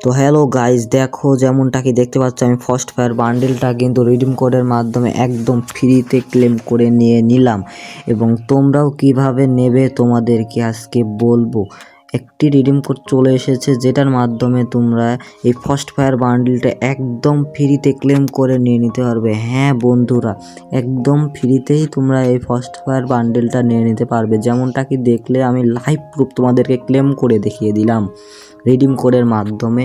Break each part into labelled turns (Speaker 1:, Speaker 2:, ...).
Speaker 1: তো hello guys, দেখো যেমনটা কি দেখতে পাচ্ছ আমি ফার্স্ট ফায়ার বান্ডেলটা কিন্তু রিডিম কোডের মাধ্যমে একদম ফ্রিতে ক্লেম করে নিয়ে নিলাম এবং তোমরাও কিভাবে নেবে তোমাদেরকে আজকে বলবো। একটি রিডিম কোড চলে এসেছে যেটার মাধ্যমে তোমরা এই ফার্স্ট ফায়ার বান্ডেলটা একদম ফ্রিতে ক্লেম করে নিয়ে নিতে পারবে। হ্যাঁ বন্ধুরা, একদম ফ্রিতেই তোমরা এই ফার্স্ট ফায়ার বান্ডেলটা নিয়ে নিতে পারবে। যেমনটা কি দেখলে আমি লাইভ প্রুফ তোমাদেরকে ক্লেম করে দেখিয়ে দিলাম রিডিম কোডের মাধ্যমে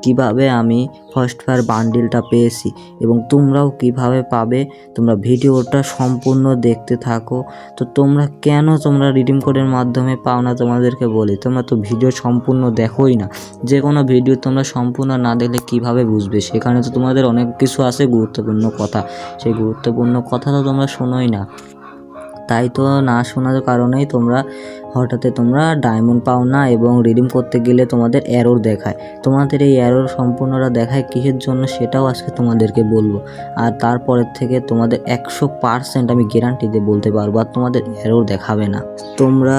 Speaker 1: কিভাবে আমি ফার্স্ট ফায়ার বান্ডেলটা পেয়েছি এবং তোমরাও কিভাবে পাবে। তোমরা ভিডিওটা সম্পূর্ণ দেখতে থাকো। তো তোমরা রিডিম কোডের মাধ্যমে পাও না, তোমাদেরকে বলি তোমরা তো ভিডিও সম্পূর্ণ দেখোই না। যে কোনো ভিডিও তোমরা সম্পূর্ণ না দেখলে কিভাবে বুঝবে? সেখানে তো তোমাদের অনেক কিছু আছে গুরুত্বপূর্ণ কথা, সেই গুরুত্বপূর্ণ কথা তো তোমরা শোনোই না। তাই তো না শোনার কারণেই তোমরা ডায়মন্ড পাও না এবং রিডিম করতে গেলে তোমাদের এরর দেখায়। তোমাদের এই এরর সম্পূর্ণরা দেখায় কিসের জন্য সেটাও আজকে তোমাদেরকে বলবো। আর তারপরের থেকে তোমাদের 100% আমি গ্যারান্টি দিয়ে বলতে পারবো আর তোমাদের এরর দেখাবে না। তোমরা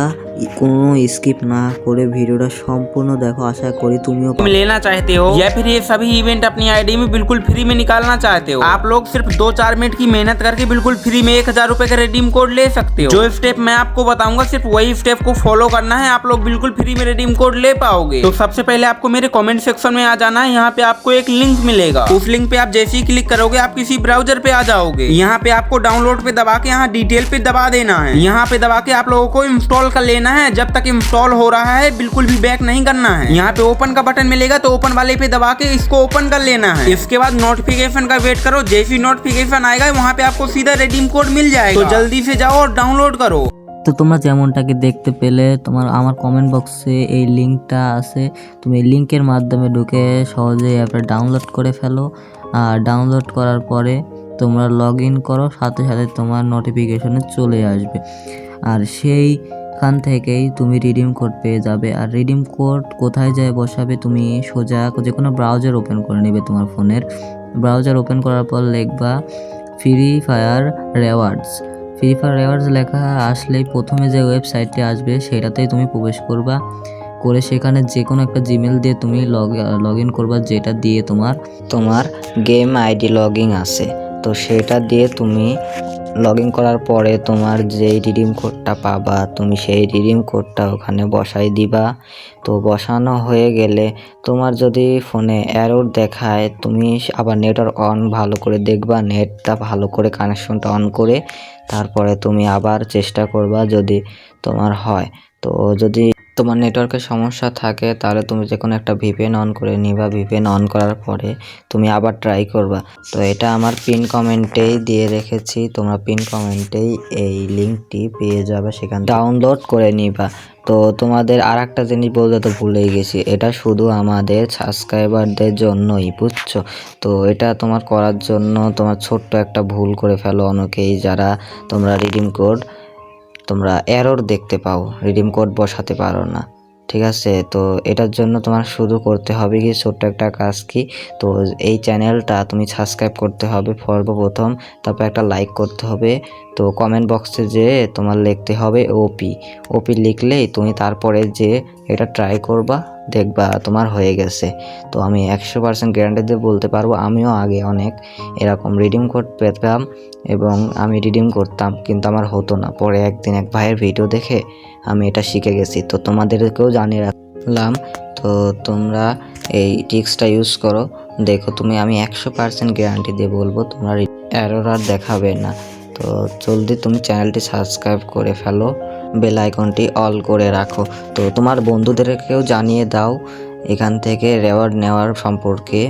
Speaker 1: কোনো স্কিপ না করে ভিডিওটা সম্পূর্ণ দেখো। आशा करी तुमियो
Speaker 2: लेना चाहते हो या फिर ये सभी इवेंट अपनी आईडी में बिल्कुल फ्री में निकालना चाहते हो। आप लोग सिर्फ 2-4 मिनट की मेहनत करके बिल्कुल फ्री में 1000 रुपए का रिडीम कोड ले सकते हो। जो स्टेप मैं आपको बताऊंगा सिर्फ वही स्टेप को फॉलो करना है, आप लोग बिल्कुल फ्री में रिडीम कोड ले पाओगे। तो सबसे पहले आपको मेरे कमेंट सेक्शन में आ जाना है। यहाँ पे आपको एक लिंक मिलेगा, उस लिंक पे आप जैसे ही क्लिक करोगे आप किसी ब्राउजर पे आ जाओगे। यहाँ पे आपको डाउनलोड पे दबा के यहाँ डिटेल पे दबा देना है। यहाँ पे दबा के आप लोगों को इंस्टॉल कर लेना है। जब तक इंस्टॉल हो रहा है बिल्कुल भी बैक नहीं करना है। यहाँ पे ओपन का बटन मिलेगा तो ओपन वाले पे दबा के इसको ओपन कर लेना है। इसके बाद नोटिफिकेशन का वेट करो, जैसी नोटिफिकेशन आएगा वहाँ पे आपको सीधा रिडीम कोड मिल जाएगा। तो जल्दी से जाओ और डाउनलोड करो।
Speaker 1: তো তোমরা যেমনটাকে দেখতে পেলে আমার কমেন্ট বক্সে এই লিঙ্কটা আছে। তুমি এই লিঙ্কের মাধ্যমে ঢুকে সহজেই অ্যাপটা ডাউনলোড করে ফেলো। আর ডাউনলোড করার পরে তোমরা লগ ইন করো, সাথে সাথে তোমার নোটিফিকেশনে চলে আসবে। আর সেইখান থেকেই তুমি রিডিম কোড পেয়ে যাবে। আর রিডিম কোড কোথায় যায় বসাবে? তুমি সোজা যে কোনো ব্রাউজার ওপেন করে নেবে। তোমার ফোনের ব্রাউজার ওপেন করার পর লিখবা free fire rewards. Free fire rewards লেখা আসলেই প্রথমে যে ওয়েবসাইটটি আসবে সেটাতেই তুমি প্রবেশ করবা। করে সেখানে যে কোনো একটা জিমেল দিয়ে তুমি লগ ইন করবা, যেটা দিয়ে তোমার গেম আইডি লগ ইন আছে। তো সেটা দিয়ে তুমি লগ ইন করার পরে তোমার যেই রিডিম কোডটা পাবা তুমি সেই রিডিম কোডটা ওখানে বসাই দিবা। তো বসানো হয়ে গেলে তোমার যদি ফোনে এরর দেখায় তুমি আবার নেটওয়ার্ক অন ভালো করে দেখবা, নেটটা ভালো করে কানেকশনটা অন করে তারপরে তুমি আবার চেষ্টা করবা যদি তোমার হয়। তো যদি তোমার নেটওয়ার্কের সমস্যা থাকে তাহলে তুমি যে কোনো একটা ভিপিএন অন করে নিবা। ভিপিএন অন করার পরে তুমি আবার ট্রাই করবা। তো এটা আমার পিন কমেন্টেই দিয়ে রেখেছি, তোমরা পিন কমেন্টেই এই লিঙ্কটি পেয়ে যাবে, সেখানে ডাউনলোড করে নিবা। তো তোমাদের আর একটা জিনিস বলতে তো ভুলেই গেছি, এটা শুধু আমাদের সাবস্ক্রাইবারদের জন্যই, বুঝছো? তো এটা তোমার করার জন্য তোমার ছোট্ট একটা ভুল করে ফেলো অনেকেই, যারা তোমরা রিডিম কোড তোমরা এরর দেখতে পাও, রিডিম কোড বসাতে পারো না, ঠিক আছে? তো এটার জন্য তোমার শুধু করতে হবে কি ছোট্ট একটা কাজ কি, তো এই চ্যানেলটা তুমি সাবস্ক্রাইব করতে হবে সর্বপ্রথম, তারপর একটা লাইক করতে হবে। তো কমেন্ট বক্সে যে তোমার লিখতে হবে ওপি লিখলেই তুমি তারপরে যে এটা ট্রাই করবা, দেখবা তোমার হয়ে গেছে। তো আমি 100% গ্যারান্টি দিয়ে বলতে পারবো, আমিও আগে অনেক এরকম রিডিম কোড পেতাম এবং আমি রিডিম করতাম কিন্তু আমার হতো না। পরে একদিন এক ভাইয়ের ভিডিও দেখে আমি এটা শিখে গেছি, তো তোমাদেরকেও জানিয়ে রাখলাম। তো তোমরা এই ট্রিক্সটা ইউজ করো, দেখো তুমি আমি 100% গ্যারান্টি দিয়ে বলবো তোমার এরর আর দেখাবে না। তো জলদি তুমি চ্যানেলটি সাবস্ক্রাইব করে ফেলো, বেল আইকনটি অল করে রাখো। তো তোমার বন্ধুদেরকেও জানিয়ে দাও এখান থেকে রিওয়ার্ড নেওয়ার সম্পর্কে।